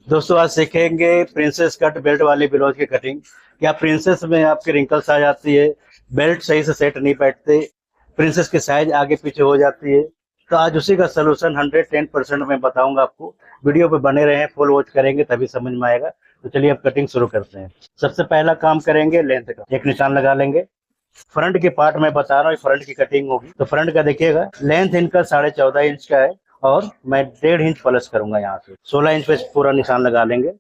दोस्तों आज सीखेंगे प्रिंसेस कट बेल्ट वाली ब्लाउज की कटिंग। क्या प्रिंसेस में आपके रिंकल्स आ जाती है, बेल्ट सही से सेट नहीं बैठते, प्रिंसेस की साइज आगे पीछे हो जाती है। तो आज उसी का सोल्यूशन 110% मैं बताऊंगा आपको। वीडियो पे बने रहें, फुल वॉच करेंगे तभी समझ में आएगा। तो चलिए अब कटिंग शुरू करते हैं। सबसे पहला काम करेंगे लेंथ का, एक निशान लगा लेंगे। फ्रंट के पार्ट में बता रहा हूँ, फ्रंट की कटिंग होगी। तो फ्रंट का देखिएगा, लेंथ इनका 14.5 इंच का है और मैं 1.5 इंच प्लस करूंगा। यहाँ से 16 इंच पे पूरा निशान लगा लेंगे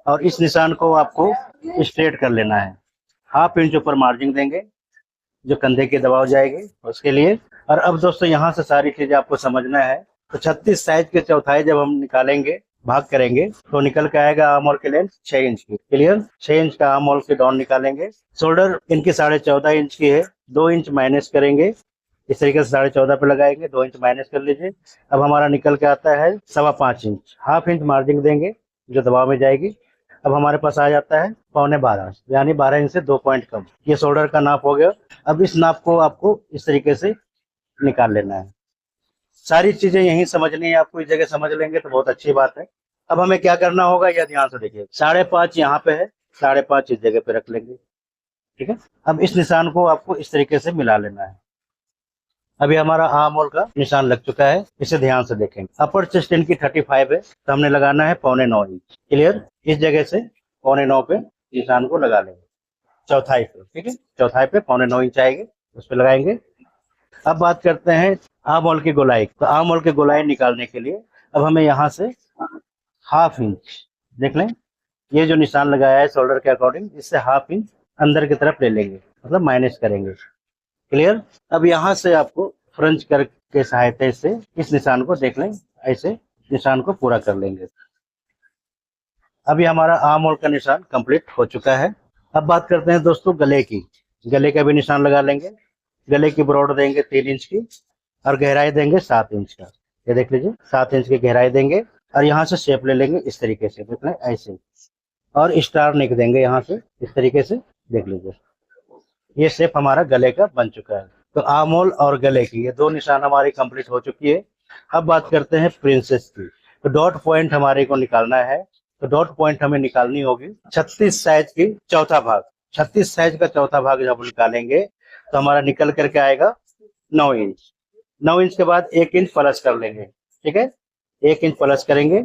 और इस निशान को आपको स्ट्रेट कर लेना है। 1/2 इंच ऊपर मार्जिन देंगे जो कंधे के दबाव जाएगी उसके लिए। और अब दोस्तों यहाँ से सारी चीजें आपको समझना है। तो 36 साइज के चौथाई जब हम निकालेंगे, भाग करेंगे, तो निकल के आएगा आर्म होल की लेंथ 6 इंच की। क्लियर? 6 इंच का आर्म होल के डाउन निकालेंगे। शोल्डर इनकी 14.5 इंच की है, 2 इंच माइनस करेंगे। इस तरीके से 14.5 पे लगाएंगे, 2 इंच माइनस कर लीजिए। अब हमारा निकल के आता है 5.25 इंच। 1/2 इंच मार्जिन देंगे जो दबाव में जाएगी। अब हमारे पास आ जाता है 12.25, यानी 12 इंच से 2 पॉइंट कम। ये शोल्डर का नाप हो गया। अब इस नाप को आपको इस तरीके से निकाल लेना है। सारी चीजें यहीं समझनी है आपको, इस जगह समझ लेंगे तो बहुत अच्छी बात है। अब हमें क्या करना होगा यह ध्यान से देखिए। 5.5 यहाँ पे है, 5.5 इस जगह पे रख लेंगे। ठीक है? अब इस निशान को आपको इस तरीके से मिला लेना है। अभी हमारा आर्म होल का निशान लग चुका है, इसे ध्यान से देखेंगे। अपर चेस्ट इनकी 35 है, तो हमने लगाना है 9.25 इंच। क्लियर? इस जगह से 9.25 पे निशान को लगा लेंगे, चौथाई पे। ठीक है? चौथाई पे 9.25 इंच आएगी, उस पर लगाएंगे। अब बात करते हैं आर्म होल की गोलाई। तो आर्म होल की गोलाई निकालने के लिए अब हमें यहाँ से 1/2 इंच, देख लें, ये जो निशान लगाया है शोल्डर के अकॉर्डिंग, इससे 1/2 इंच अंदर की तरफ ले लेंगे, मतलब माइनस करेंगे। क्लियर? अब यहाँ से आपको फ्रंच कर के सहायता से इस निशान को देख लें, ऐसे निशान को पूरा कर लेंगे। अभी हमारा आर्म होल का निशान कंप्लीट हो चुका है। अब बात करते हैं दोस्तों गले की। गले का भी निशान लगा लेंगे। गले की ब्रॉड देंगे 3 इंच की और गहराई देंगे 7 इंच का। ये देख लीजिए, 7 इंच की गहराई देंगे और यहाँ से शेप ले लेंगे इस तरीके से, देख लें ऐसे, और स्टार नेक देंगे यहाँ से इस तरीके से। देख लीजिए, ये शेप हमारा गले का बन चुका है। तो आर्म होल और गले की ये दो निशान हमारी कंप्लीट हो चुकी है। अब बात करते हैं प्रिंसेस की। तो डॉट पॉइंट हमारे को निकालना है। तो डॉट पॉइंट हमें निकालनी होगी 36 साइज की चौथा भाग। 36 साइज का चौथा भाग जब निकालेंगे तो हमारा निकल करके आएगा 9 इंच। 9 इंच के बाद 1 इंच प्लस कर लेंगे। ठीक है? 1 इंच प्लस करेंगे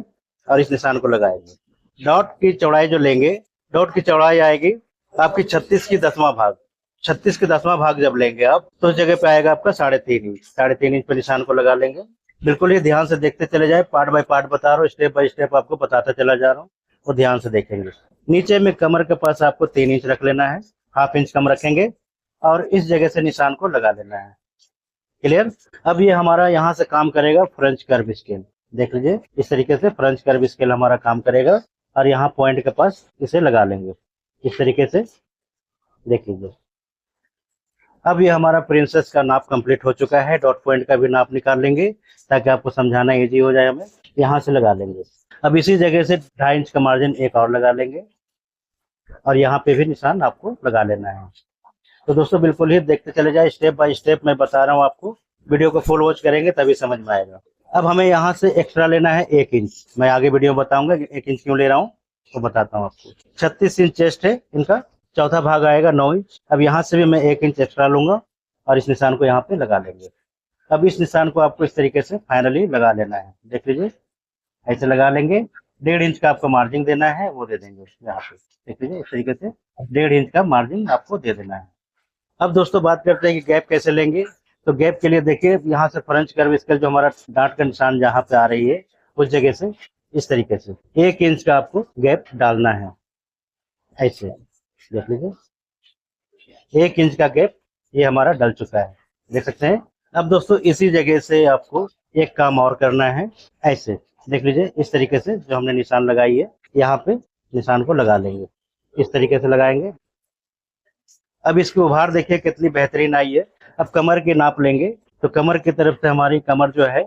और इस निशान को लगाएंगे। डॉट की चौड़ाई जो लेंगे, डॉट की चौड़ाई आएगी आपकी 36 की 10वां भाग। 36 के 10वां भाग जब लेंगे आप, तो उस जगह पे आएगा आपका 3.5 इंच। 3.5 इंच पे निशान को लगा लेंगे। बिल्कुल ये ध्यान से देखते चले जाए, पार्ट बाय पार्ट बता रहा हूँ, स्टेप बाय स्टेप आपको बताता चला जा रहा हूँ, वो ध्यान से देखेंगे। नीचे में कमर के पास आपको 3 इंच रख लेना है, 1/2 इंच कम रखेंगे और इस जगह से निशान को लगा लेना है। क्लियर? अब ये हमारा यहाँ से काम करेगा फ्रेंच कर्व स्केल। देख लीजिए, इस तरीके से फ्रेंच कर्व स्केल हमारा काम करेगा और यहाँ पॉइंट के पास इसे लगा लेंगे इस तरीके से। देख लीजिए, अब ये हमारा प्रिंसेस का नाप कंप्लीट हो चुका है। डॉट पॉइंट का भी नाप निकाल लेंगे ताकि आपको समझाना इजी हो जाए। हमें यहाँ से लगा लेंगे। अब इसी जगह से 2.5 इंच का मार्जिन एक और लगा लेंगे और यहाँ पे भी निशान आपको लगा लेना है। तो दोस्तों बिल्कुल ही देखते चले जाए, स्टेप बाय स्टेप मैं बता रहा हूँ आपको। वीडियो को फुल वॉच करेंगे तभी समझ में आएगा। अब हमें यहाँ से एक्स्ट्रा लेना है 1 इंच। मैं आगे वीडियो में बताऊंगा 1 इंच क्यों ले रहा हूँ, तो बताता हूँ आपको। 36 इंच चेस्ट है इनका, चौथा भाग आएगा 9 इंच। अब यहाँ से भी मैं 1 इंच एक्स्ट्रा लूंगा और इस निशान को यहाँ पे लगा लेंगे। अब इस निशान को आपको इस तरीके से फाइनली लगा लेना है। देख लीजिए, ऐसे लगा लेंगे। 1.5 इंच का आपको मार्जिन देना है, वो दे देंगे यहाँ पे। देख लीजिए, इस तरीके से 1.5 इंच का मार्जिन आपको दे देना है। अब दोस्तों बात करते हैं कि गैप कैसे लेंगे। तो गैप के लिए देखिए, यहाँ से फ्रंच कर्व स्केल जो हमारा डांट का निशान जहाँ पे आ रही है उस जगह से इस तरीके से 1 इंच का आपको गैप डालना है। ऐसे देख लीजिए, 1 इंच का गैप ये हमारा डल चुका है, देख सकते हैं। अब दोस्तों इसी जगह से आपको एक काम और करना है। ऐसे देख लीजिए, इस तरीके से जो हमने निशान लगाई है यहाँ पे निशान को लगा लेंगे, इस तरीके से लगाएंगे। अब इसकी उभार देखिए कितनी बेहतरीन आई है। अब कमर की नाप लेंगे। तो कमर की तरफ से हमारी कमर जो है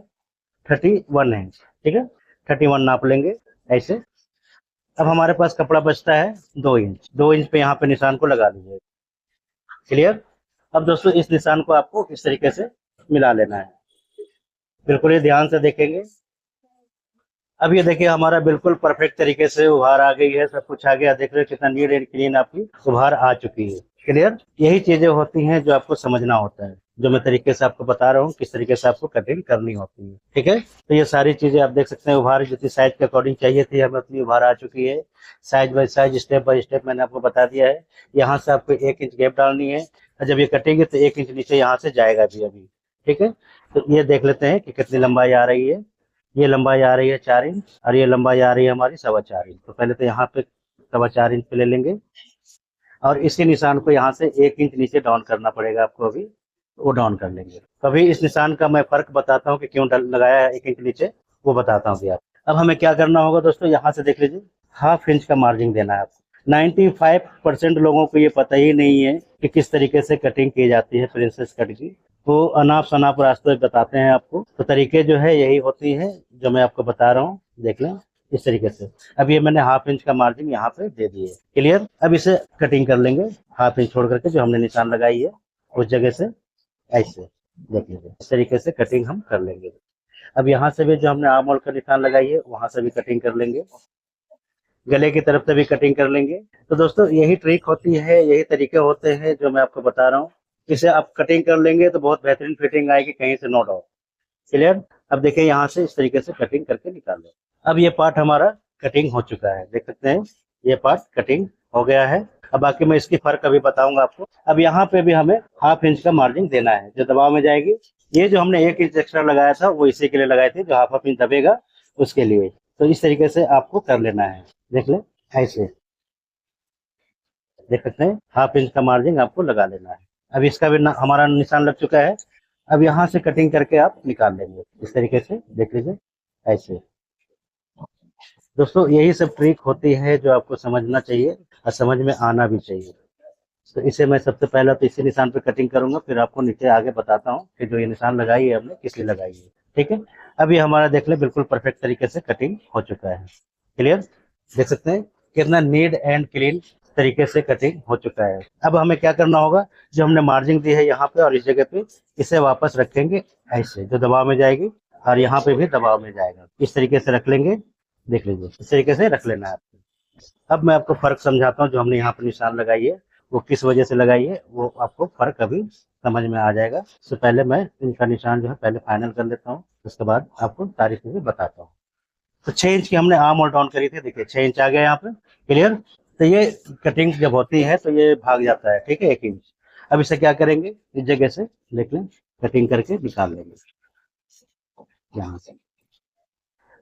31 है। ठीक है? 31 नाप लेंगे ऐसे। अब हमारे पास कपड़ा बचता है 2 इंच। 2 इंच पे यहाँ पे निशान को लगा दीजिए। क्लियर? अब दोस्तों इस निशान को आपको इस तरीके से मिला लेना है। बिल्कुल ही ध्यान से देखेंगे। अब ये देखिए हमारा बिल्कुल परफेक्ट तरीके से उभार आ गई है, सब कुछ आ गया। देख रहे हो कितना नीट एंड क्लीन आपकी उभार आ चुकी है। क्लियर? यही चीजें होती हैं जो आपको समझना होता है, जो मैं तरीके से आपको बता रहा हूँ किस तरीके से आपको कटिंग करनी होती है। ठीक है, तो ये सारी चीजें आप देख सकते हैं। उभार जितनी साइज के अकॉर्डिंग चाहिए थी हमें उतनी उभार आ चुकी है। Size bye size, step by step मैंने आपको बता दिया है। यहाँ से आपको 1 इंच गैप डालनी है, और जब ये कटेंगे तो 1 इंच नीचे यहाँ से जाएगा भी अभी। ठीक है, तो ये देख लेते हैं कि कितनी लंबाई आ रही है। ये लंबाई आ रही है 4 इंच, और ये लंबाई आ रही है हमारी 4.25 इंच। तो पहले तो यहाँ पे 4.25 इंच पे ले लेंगे, और इसी निशान को यहाँ से 1 इंच नीचे डाउन करना पड़ेगा आपको अभी, तो वो डाउन कर लेंगे। कभी इस निशान का मैं फर्क बताता हूँ कि क्यों लगाया है 1 इंच नीचे, वो बताता हूँ अभी आप। अब हमें क्या करना होगा दोस्तों, यहाँ से देख लीजिए, ½ इंच का मार्जिन देना है आपको। 95% लोगों को ये पता ही नहीं है कि किस तरीके से कटिंग की जाती है प्रिंसेस कट की। वो अनाप शनाप रास्ते बताते हैं आपको, तो तरीके जो है यही होती है जो मैं आपको बता रहा हूँ। देख लें इस तरीके से। अब ये मैंने ½ इंच का मार्जिन यहाँ पे दे दिए। क्लियर? अब इसे कटिंग कर लेंगे ½ इंच छोड़ करके, जो हमने निशान लगाई है उस जगह से ऐसे। देख लीजिए इस तरीके से कटिंग हम कर लेंगे। अब यहाँ से भी जो हमने आर्म होल का निशान लगाई है वहां से भी कटिंग कर लेंगे, गले की तरफ से भी कटिंग कर लेंगे। तो दोस्तों यही ट्रिक होती है, यही तरीके होते हैं जो मैं आपको बता रहा हूँ। इसे आप कटिंग कर लेंगे तो बहुत बेहतरीन फिटिंग आएगी, कहीं से नो डाउट। क्लियर? अब देखिए यहाँ से इस तरीके से कटिंग करके निकाल लो। अब ये पार्ट हमारा कटिंग हो चुका है, देख सकते हैं ये पार्ट कटिंग हो गया है। अब बाकी मैं इसकी फर्क अभी बताऊंगा आपको। अब यहाँ पे भी हमें ½ इंच का मार्जिन देना है, जो दबाव में जाएगी। ये जो हमने 1 इंच एक्स्ट्रा लगाया था वो इसी के लिए लगाए थे, जो ½ इंच दबेगा उसके लिए। तो इस तरीके से आपको कर लेना है। देख ले ऐसे, देख सकते हैं ½ इंच का मार्जिन आपको लगा लेना है। अब इसका भी हमारा निशान लग चुका है। अब यहाँ से कटिंग करके आप निकाल लेंगे इस तरीके से। देख लीजिए ऐसे। दोस्तों यही सब ट्रिक होती है जो आपको समझना चाहिए और समझ में आना भी चाहिए। तो इसे मैं सबसे पहले तो इसी निशान पे कटिंग करूंगा, फिर आपको नीचे आगे बताता हूँ कि जो ये निशान लगाई है हमने किस लिए लगाई है। ठीक है, अब ये हमारा देख ले बिल्कुल परफेक्ट तरीके से कटिंग हो चुका है। क्लियर? देख सकते हैं कितना नीट एंड क्लीन तरीके से कटिंग हो चुका है। अब हमें क्या करना होगा, जो हमने मार्जिन दी है यहाँ पे और इस जगह पे, इसे वापस रखेंगे ऐसे, जो दबाव में जाएगी, और यहाँ पे भी दबाव में जाएगा। इस तरीके से रख लेंगे। देख लीजिए इस तरीके से रख लेना है आपको। अब मैं आपको फर्क समझाता हूँ, जो हमने यहाँ पे निशान लगाई है वो किस वजह से लगाई है, वो आपको फर्क अभी समझ में आ जाएगा। उससे पहले मैं इनका निशान जो है पहले फाइनल कर लेता हूँ, उसके बाद आपको सारी चीजें बताता हूँ। तो 6 इंच की हमने आर्म होल डाउन करी थी, देखिए 6 इंच आ गया यहाँ पे। क्लियर? तो ये कटिंग जब होती है तो ये भाग जाता है, ठीक है, 1 इंच। अब इसे क्या करेंगे, इस जगह से देख लें, कटिंग करके निकाल लेंगे यहाँ से।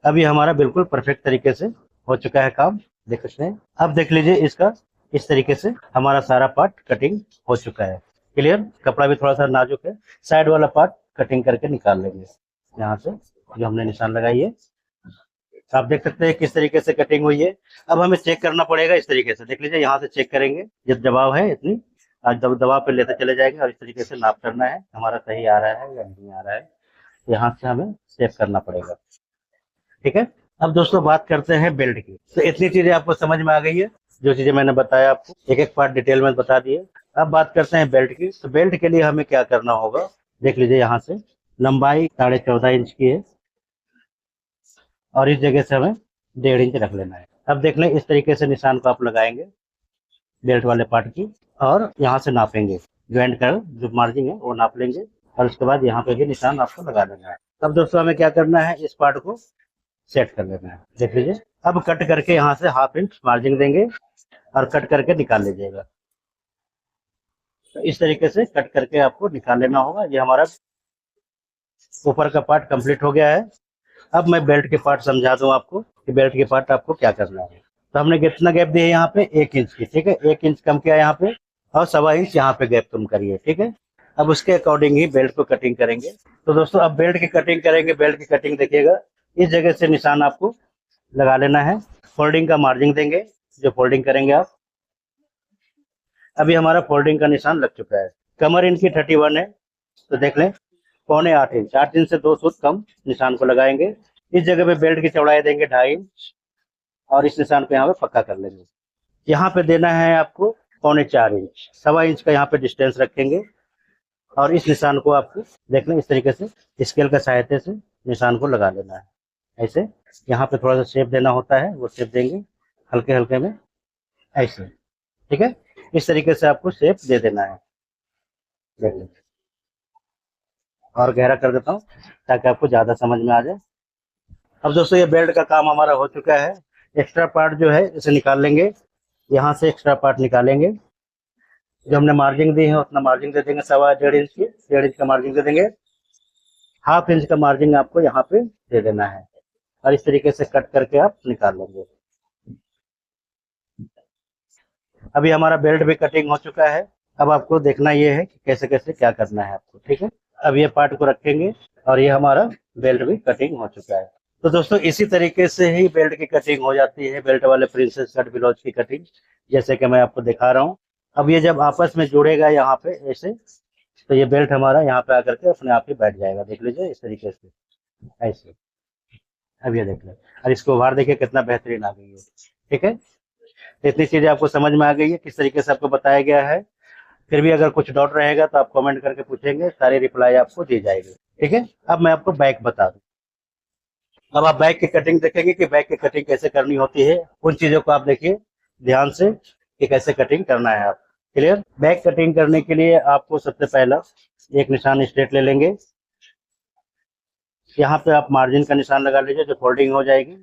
अब ये हमारा बिल्कुल परफेक्ट तरीके से हो चुका है काम, देख सकते हैं। अब देख लीजिए इसका, इस तरीके से हमारा सारा पार्ट कटिंग हो चुका है। क्लियर? कपड़ा भी थोड़ा सा नाजुक है, साइड वाला पार्ट कटिंग करके निकाल लेंगे यहाँ से, जो हमने निशान लगाई है। आप देख सकते हैं किस तरीके से कटिंग हुई है। अब हमें चेक करना पड़ेगा इस तरीके से, देख लीजिए यहाँ से चेक करेंगे, जब दबाव है इतनी, दबाव पे लेते चले जाएंगे, और इस तरीके से नाप करना है हमारा सही आ रहा है या नहीं आ रहा है। यहाँ से हमें चेक करना पड़ेगा। ठीक है, अब दोस्तों बात करते हैं बेल्ट की। तो इतनी चीजें आपको समझ में आ गई है, जो चीजें मैंने बताया आपको एक एक पार्ट डिटेल में बता दिए। अब बात करते हैं बेल्ट की। तो बेल्ट के लिए हमें क्या करना होगा, देख लीजिए यहाँ से लंबाई 14.5 इंच की है, और इस जगह से हमें 1.5 इंच रख लेना है। अब देख लें इस तरीके से निशान को आप लगाएंगे बेल्ट वाले पार्ट की, और यहाँ से नापेंगे, ज्वाइंट कर जो मार्जिन है वो नाप लेंगे, और उसके बाद यहाँ पे भी निशान आपको लगा देना है। अब दोस्तों हमें क्या करना है, इस पार्ट को सेट कर लेना है। देख लीजिए, अब कट करके यहाँ से ½ इंच मार्जिन देंगे और कट करके निकाल लीजिएगा। तो इस तरीके से कट करके आपको निकाल लेना होगा। ये हमारा ऊपर का पार्ट कंप्लीट हो गया है। अब मैं बेल्ट के पार्ट समझा दूं आपको कि बेल्ट के पार्ट आपको क्या करना है। तो हमने कितना गैप दिया है यहाँ पे, 1 इंच की। ठीक है, 1 इंच कम किया यहाँ पे, और 1.25 इंच यहाँ पे गैप कम करिए। ठीक है, अब उसके अकॉर्डिंग ही बेल्ट को कटिंग करेंगे। तो दोस्तों अब बेल्ट की कटिंग करेंगे। बेल्ट की कटिंग देखिएगा, इस जगह से निशान आपको लगा लेना है, फोल्डिंग का मार्जिन देंगे, जो फोल्डिंग करेंगे आप। अभी हमारा फोल्डिंग का निशान लग चुका है। कमर इनकी 31 है, तो देख लें 7.25 इंच, 8 इंच से 2 सूत कम निशान को लगाएंगे। इस जगह पे बेल्ट की चौड़ाई देंगे 2.5 इंच, और इस निशान को यहाँ पे पक्का कर लेंगे। यहाँ पे देना है आपको 4.25 इंच, 1.25 इंच का यहाँ पे डिस्टेंस रखेंगे, और इस निशान को आपको देख लें इस तरीके से स्केल का सहायता से निशान को लगा लेना है ऐसे। यहाँ पे थोड़ा सा शेप देना होता है, वो शेप देंगे हल्के हल्के में ऐसे, ठीक है। इस तरीके से आपको शेप दे देना है। देख लीजिए, और गहरा कर देता हूँ ताकि आपको ज़्यादा समझ में आ जाए। अब दोस्तों ये बेल्ट का काम हमारा हो चुका है। एक्स्ट्रा पार्ट जो है इसे निकाल लेंगे, यहाँ से एक्स्ट्रा पार्ट निकालेंगे। जो हमने मार्जिंग दी है उतना मार्जिंग दे देंगे, 1.25 इंच की, 1.5 इंच का मार्जिंग दे देंगे। 1/2 इंच का मार्जिंग आपको यहाँ पे दे देना है और इस तरीके से कट करके आप निकाल लेंगे। अभी हमारा बेल्ट भी कटिंग हो चुका है। अब आपको देखना ये है कि कैसे कैसे क्या करना है आपको, ठीक है। अब ये पार्ट को रखेंगे और ये हमारा बेल्ट भी कटिंग हो चुका है। तो दोस्तों इसी तरीके से ही बेल्ट की कटिंग हो जाती है, बेल्ट वाले प्रिंसेस कट ब्लाउज की कटिंग, जैसे कि मैं आपको दिखा रहा हूँ। अब ये जब आपस में जुड़ेगा यहाँ पे ऐसे, तो ये बेल्ट हमारा यहाँ पे आकर के अपने आप ही बैठ जाएगा। देख लीजिए इस तरीके से ऐसे। अब ये देख लें और इसको बाहर देखिए कितना बेहतरीन आ गई है, ठीक है। तो इतनी चीजें आपको समझ में आ गई है, किस तरीके से आपको बताया गया है। फिर भी अगर कुछ डाउट रहेगा तो आप कमेंट करके पूछेंगे, सारी रिप्लाई आपको दी जाएगी, ठीक है। अब मैं आपको बैक बता दूं। अब आप बैक की कटिंग देखेंगे कि बैक की कटिंग कैसे करनी होती है। उन चीजों को आप देखिए ध्यान से कि कैसे कटिंग करना है आप। क्लियर। बैक कटिंग करने के लिए आपको सबसे पहला एक निशान स्ट्रेट ले लेंगे। यहाँ पे आप मार्जिन का निशान लगा लीजिए जो फोल्डिंग हो जाएगी।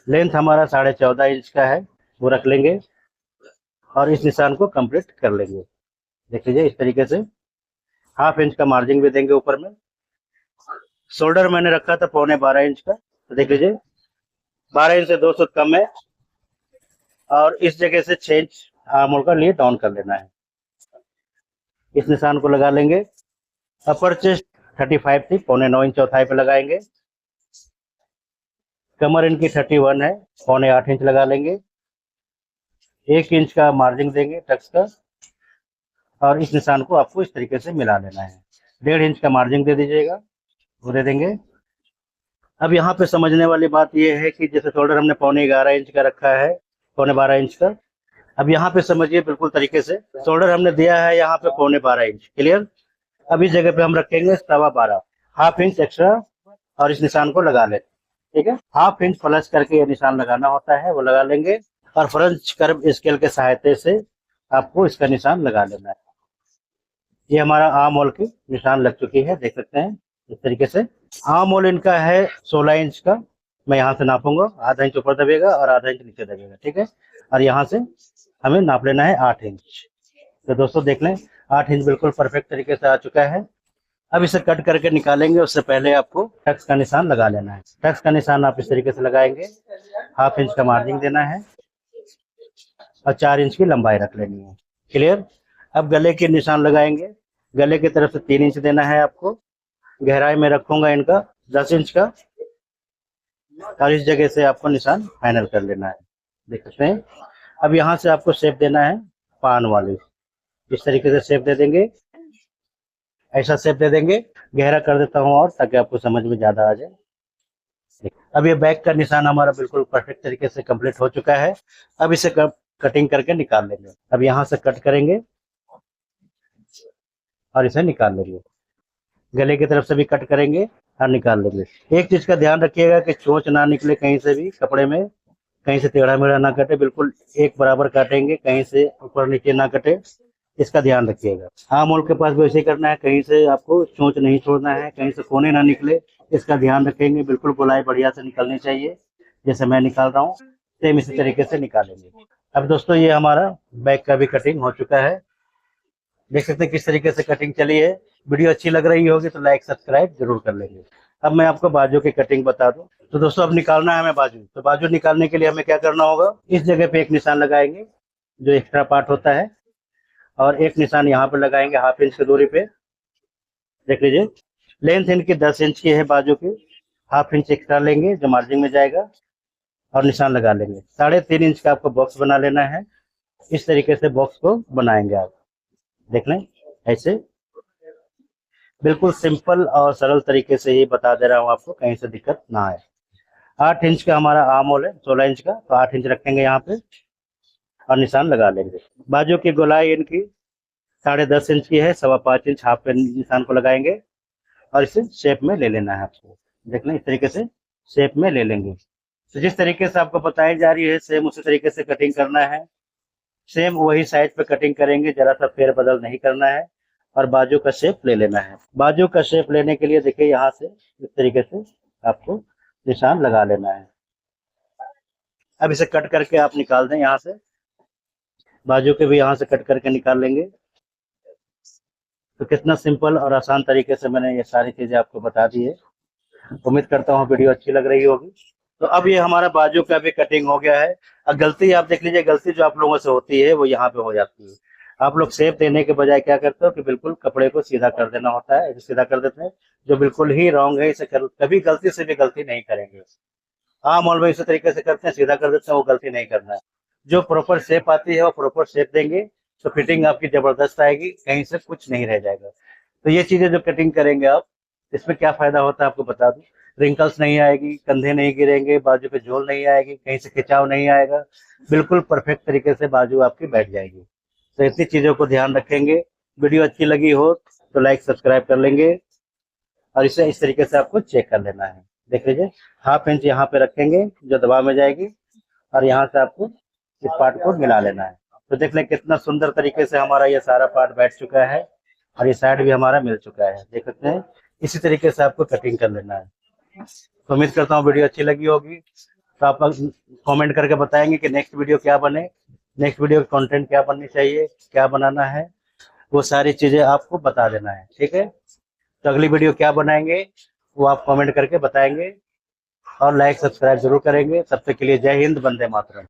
लेंथ हमारा 14.5 इंच का है, वो रख लेंगे और इस निशान को कंप्लीट कर लेंगे। देख लीजिए इस तरीके से। 1/2 इंच का मार्जिन भी देंगे ऊपर में। शोल्डर मैंने रखा था 12.25 इंच का, तो देख लीजिए 12 इंच से 2 सूत कम है और इस जगह से 6 इंच आर्म होल का लिए डाउन कर लेना है। इस निशान को लगा लेंगे। अपर चेस्ट 35 थी, 8.25 इंच चौथाई पे लगाएंगे। कमर इनकी 31 है, 7.25 इंच लगा लेंगे। 1 इंच का मार्जिन देंगे टक्स का और इस निशान को आपको इस तरीके से मिला लेना है। 1.5 इंच का मार्जिन दे दीजिएगा, वो दे देंगे। अब यहाँ पे समझने वाली बात यह है कि जैसे शोल्डर हमने 11.25 इंच का रखा है, 12.25 इंच का। अब यहाँ पे समझिए बिल्कुल तरीके से, शोल्डर हमने दिया है यहाँ पे 12.25 इंच। क्लियर। अब इस जगह पे हम रखेंगे 12.25, 1/2 इंच एक्स्ट्रा और इस निशान को लगा लेते, ठीक है। 1/2 इंच प्लस करके ये निशान लगाना होता है, वो लगा लेंगे और फ्रंट कर्व स्केल के सहायता से आपको इसका निशान लगा लेना है। ये हमारा आर्म होल की निशान लग चुकी है, देख सकते हैं इस तरीके से। आर्म होल इनका है 16 इंच का। मैं यहाँ से नापूंगा, आधा इंच ऊपर दबेगा और आधा इंच नीचे दबेगा, ठीक है। और यहाँ से हमें नाप लेना है 8 इंच। तो दोस्तों देख लें 8 इंच बिल्कुल परफेक्ट तरीके से आ चुका है। अब इसे कट करके निकालेंगे, उससे पहले आपको टक्स का निशान लगा लेना है। टक्स का निशान आप इस तरीके से लगाएंगे, 1/2 इंच का मार्जिन देना है और 4 इंच की लंबाई रख लेनी है। क्लियर। अब गले के निशान लगाएंगे। गले की तरफ से 3 इंच देना है आपको। गहराई में रखूंगा इनका 10 इंच का और इस जगह से आपको निशान फाइनल कर लेना है, देख सकते हैं। अब यहाँ से आपको शेप देना है पान वाली, इस तरीके से शेप दे देंगे, ऐसा शेप दे देंगे। गहरा कर देता हूँ और ताकि आपको समझ में ज्यादा आ जाए। अब ये बैक का निशान हमारा बिल्कुल परफेक्ट तरीके से कंप्लीट हो चुका है। अब इसे कटिंग करके निकाल लेंगे। अब यहाँ से कट करेंगे और इसे निकाल लेंगे। गले की तरफ से भी कट करेंगे और निकाल लेंगे। एक चीज का ध्यान रखिएगा कि चोंच ना निकले कहीं से भी कपड़े में, कहीं से टेढ़ा मेढ़ा ना कटे, बिल्कुल एक बराबर काटेंगे, कहीं से ऊपर नीचे ना कटे, इसका ध्यान रखिएगा। आर्म होल के पास भी वैसे करना है, कहीं से आपको चोंच नहीं छोड़ना है, कहीं से कोने ना निकले, इसका ध्यान रखेंगे। बिल्कुल गोलाई बढ़िया से निकलनी चाहिए, जैसे मैं निकाल रहा हूँ सेम इसी तरीके से निकालेंगे। अब दोस्तों ये हमारा बैक का भी कटिंग हो चुका है, देख सकते हैं किस तरीके से कटिंग चली है। वीडियो अच्छी लग रही होगी तो लाइक सब्सक्राइब जरूर कर लेंगे। अब मैं आपको बाजू की कटिंग बता दूं। तो दोस्तों अब निकालना है हमें बाजू। तो बाजू निकालने के लिए हमें क्या करना होगा, इस जगह पे एक निशान लगाएंगे जो एक्स्ट्रा पार्ट होता है और एक निशान यहाँ पे लगाएंगे 1/2 इंच की दूरी पे। देख लीजिए लेंथ इनकी 10 इंच की है बाजू की, 1/2 इंच एक्स्ट्रा लेंगे जो मार्जिन में जाएगा और निशान लगा लेंगे। 3.5 इंच का आपको बॉक्स बना लेना है। इस तरीके से बॉक्स को बनाएंगे आप, देख लें ऐसे। बिल्कुल सिंपल और सरल तरीके से ही बता दे रहा हूँ आपको, कहीं से दिक्कत ना आए। 8 इंच का हमारा आर्म होल है, 16 इंच का, तो 8 इंच रखेंगे यहाँ पे और निशान लगा लेंगे। बाजू की गोलाई इनकी 10.5 इंच की है, 5.25 इंच हाफ पे निशान को लगाएंगे और इसे शेप में ले लेना है आपको, देख लें इस तरीके से शेप में ले लेंगे। तो जिस तरीके से आपको बताई जा रही है सेम उसी तरीके से कटिंग करना है। सेम वही साइज पे कटिंग करेंगे, जरा सा फेर बदल नहीं करना है। और बाजू का शेप ले लेना है। बाजू का शेप लेने के लिए देखिए यहाँ से इस तरीके से आपको निशान लगा लेना है। अब इसे कट करके आप निकाल दें यहाँ से। बाजू के भी यहाँ से कट करके निकाल लेंगे। तो कितना सिंपल और आसान तरीके से मैंने ये सारी चीजें आपको बता दी है। उम्मीद करता हूँ वीडियो अच्छी लग रही होगी। तो अब ये हमारा बाजू का भी कटिंग हो गया है। अब गलती आप देख लीजिए, गलती जो आप लोगों से होती है वो यहाँ पे हो जाती है। आप लोग शेप देने के बजाय क्या करते हो कि बिल्कुल कपड़े को सीधा कर देना होता है, ऐसे सीधा कर देते हैं, जो बिल्कुल ही रॉन्ग है। इसे कभी गलती से भी गलती नहीं करेंगे। आम और इसी तरीके से करते हैं, सीधा कर देते हैं, वो गलती नहीं करना है। जो प्रॉपर शेप आती है वो प्रॉपर शेप देंगे, तो फिटिंग आपकी जबरदस्त आएगी, कहीं से कुछ नहीं रह जाएगा। तो ये चीजें जो कटिंग करेंगे आप, इसमें क्या फायदा होता है आपको बता दूं। रिंकल्स नहीं आएगी, कंधे नहीं गिरेंगे, बाजू पे झोल नहीं आएगी, कहीं से खिंचाव नहीं आएगा, बिल्कुल परफेक्ट तरीके से बाजू आपकी बैठ जाएगी। तो इतनी चीजों को ध्यान रखेंगे। वीडियो अच्छी लगी हो तो लाइक सब्सक्राइब कर लेंगे। और इसे इस तरीके से आपको चेक कर लेना है। देख लीजिए, 1/2 इंच यहाँ पे रखेंगे जो दबाव में जाएगी, और यहाँ से आपको इस पार्ट को मिला लेना है। तो देख लें कितना सुंदर तरीके से हमारा ये सारा पार्ट बैठ चुका है, और ये साइड भी हमारा मिल चुका है, देख सकते हैं। इसी तरीके से आपको कटिंग कर लेना है। तो उम्मीद करता हूँ वीडियो अच्छी लगी होगी। तो आप कमेंट करके बताएंगे कि नेक्स्ट वीडियो क्या बने, नेक्स्ट वीडियो कंटेंट क्या बननी चाहिए, क्या बनाना है, वो सारी चीजें आपको बता देना है, ठीक है। तो अगली वीडियो क्या बनाएंगे वो आप कमेंट करके बताएंगे, और लाइक सब्सक्राइब जरूर करेंगे। तब तक के लिए जय हिंद, वंदे मातरम।